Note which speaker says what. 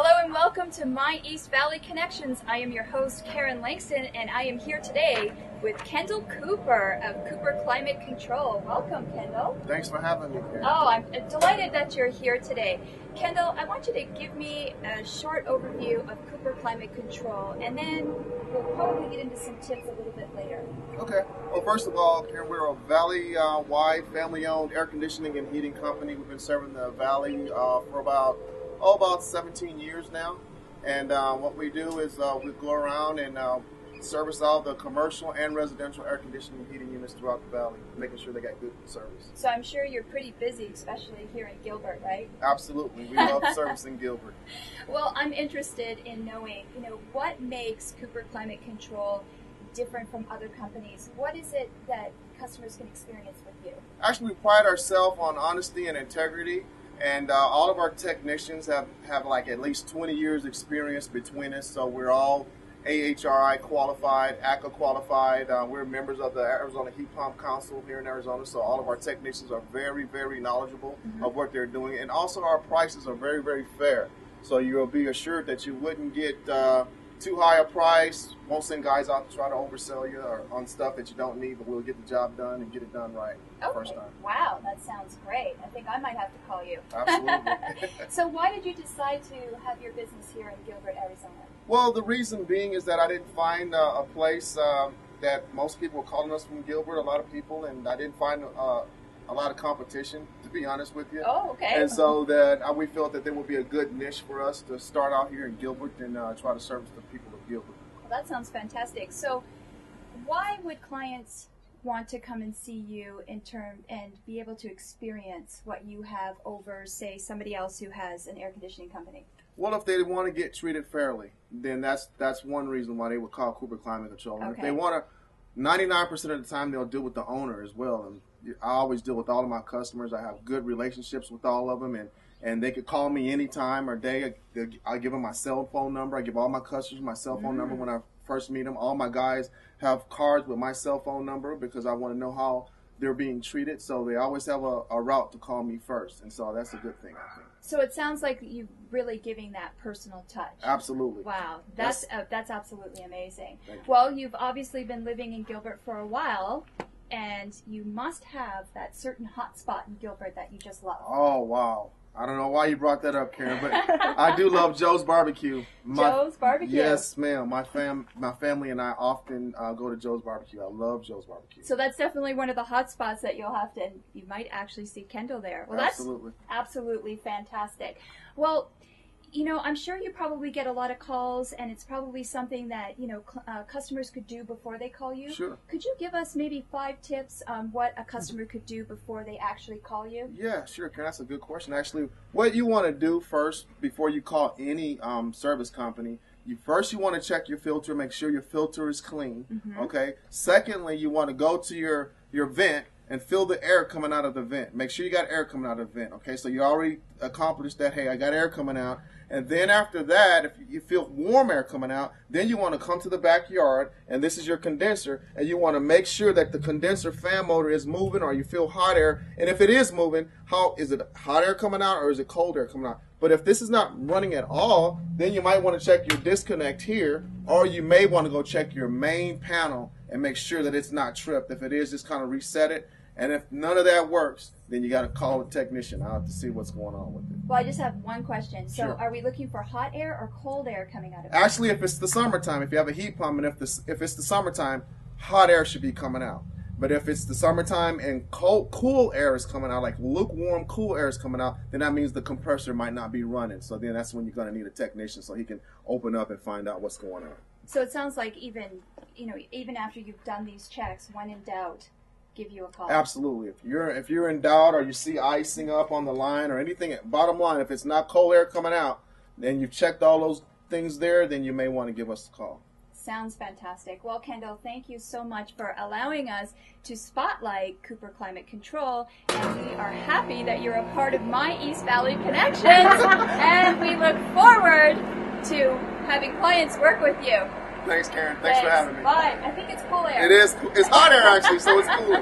Speaker 1: Hello and welcome to My East Valley Connections. I am your host, Karen Langston, and I am here today with Kendall Cooper of Cooper Climate Control. Welcome, Kendall.
Speaker 2: Thanks for having me, Karen.
Speaker 1: Oh, I'm delighted that you're here today. Kendall, I want you to give me a short overview of Cooper Climate Control, and then we'll probably get into some tips a little bit later.
Speaker 2: Okay. Well, first of all, Karen, we're a valley-wide, family-owned air conditioning and heating company. We've been serving the valley for about 17 years now. And what we do is we go around and service all the commercial and residential air conditioning and heating units throughout the valley, making sure they got good service.
Speaker 1: So I'm sure you're pretty busy, especially here in Gilbert, right?
Speaker 2: Absolutely. We love servicing Gilbert.
Speaker 1: Well, I'm interested in knowing, what makes Cooper Climate Control different from other companies? What is it that customers can experience with you?
Speaker 2: Actually, we pride ourselves on honesty and integrity. And all of our technicians have like at least 20 years experience between us, so we're all AHRI qualified, ACA qualified. We're members of the Arizona Heat Pump Council here in Arizona, so all of our technicians are very, very knowledgeable of what they're doing. And also our prices are very, very fair. So you'll be assured that you wouldn't get too high a price. Won't send guys out to try to oversell you or on stuff that you don't need, but we'll get the job done and get it done right the first time.
Speaker 1: Wow, that sounds great. I think I might have to call you.
Speaker 2: Absolutely.
Speaker 1: So why did you decide to have your business here in Gilbert, Arizona?
Speaker 2: Well, the reason being is that I didn't find a place that most people were calling us from Gilbert, a lot of people, and I didn't find a lot of competition, to be honest with you.
Speaker 1: Oh, okay.
Speaker 2: And so that we felt that there would be a good niche for us to start out here in Gilbert and try to service the people of Gilbert.
Speaker 1: Well, that sounds fantastic. So why would clients want to come and see you and be able to experience what you have over, say, somebody else who has an air conditioning company?
Speaker 2: Well, if they want to get treated fairly, then that's one reason why they would call Cooper Climate Control. And if they want to, 99% of the time they'll deal with the owner as well. And I always deal with all of my customers. I have good relationships with all of them, and they could call me anytime or day. I give them my cell phone number. I give all my customers my cell phone number when I first meet them. All my guys have cards with my cell phone number because I want to know how they're being treated. So they always have a route to call me first, and so that's a good thing, I think.
Speaker 1: So it sounds like you're really giving that personal touch.
Speaker 2: Absolutely.
Speaker 1: Wow, that's absolutely amazing.
Speaker 2: Thank you.
Speaker 1: Well, you've obviously been living in Gilbert for a while, and you must have that certain hot spot in Gilbert that you just love.
Speaker 2: Oh, wow. I don't know why you brought that up, Karen, but I do love Joe's Barbecue.
Speaker 1: Joe's Barbecue?
Speaker 2: Yes, ma'am. My family and I often go to Joe's Barbecue. I love Joe's Barbecue.
Speaker 1: So that's definitely one of the hot spots that you'll have to, and you might actually see Kendall there. Well,
Speaker 2: Absolutely.
Speaker 1: That's absolutely fantastic. Well, I'm sure you probably get a lot of calls, and it's probably something that, customers could do before they call you.
Speaker 2: Sure.
Speaker 1: Could you give us maybe 5 tips on what a customer could do before they actually call you?
Speaker 2: Yeah, sure, Karen. That's a good question. Actually, what you want to do first before you call any service company, you want to check your filter, make sure your filter is clean, okay? Secondly, you want to go to your vent and feel the air coming out of the vent. Make sure you got air coming out of the vent, okay? So you already accomplished that, hey, I got air coming out. And then after that, if you feel warm air coming out, then you want to come to the backyard, and this is your condenser, and you want to make sure that the condenser fan motor is moving or you feel hot air. And if it is moving, how is it hot air coming out or is it cold air coming out? But if this is not running at all, then you might want to check your disconnect here, or you may want to go check your main panel and make sure that it's not tripped. If it is, just kind of reset it. And if none of that works, then you got to call a technician out to see what's going on with it.
Speaker 1: Well, I just have one question. So
Speaker 2: Sure.
Speaker 1: Are we looking for hot air or cold air coming out of it?
Speaker 2: Actually, if it's the summertime, if you have a heat pump, and if it's the summertime, hot air should be coming out. But if it's the summertime and cool air is coming out, like lukewarm cool air is coming out, then that means the compressor might not be running. So then that's when you're going to need a technician so he can open up and find out what's going on.
Speaker 1: So it sounds like even after you've done these checks, when in doubt, give you a call.
Speaker 2: Absolutely. If you're in doubt or you see icing up on the line or anything, bottom line, if it's not cold air coming out, and you've checked all those things there, then you may want to give us a call.
Speaker 1: Sounds fantastic. Well, Kendall, thank you so much for allowing us to spotlight Cooper Climate Control, and we are happy that you're a part of My East Valley Connections, and we look forward to having clients work with you.
Speaker 2: Thanks, Karen. Thanks for having me.
Speaker 1: Bye. I think it's cool air.
Speaker 2: It is. It's hot air, actually, so it's cool.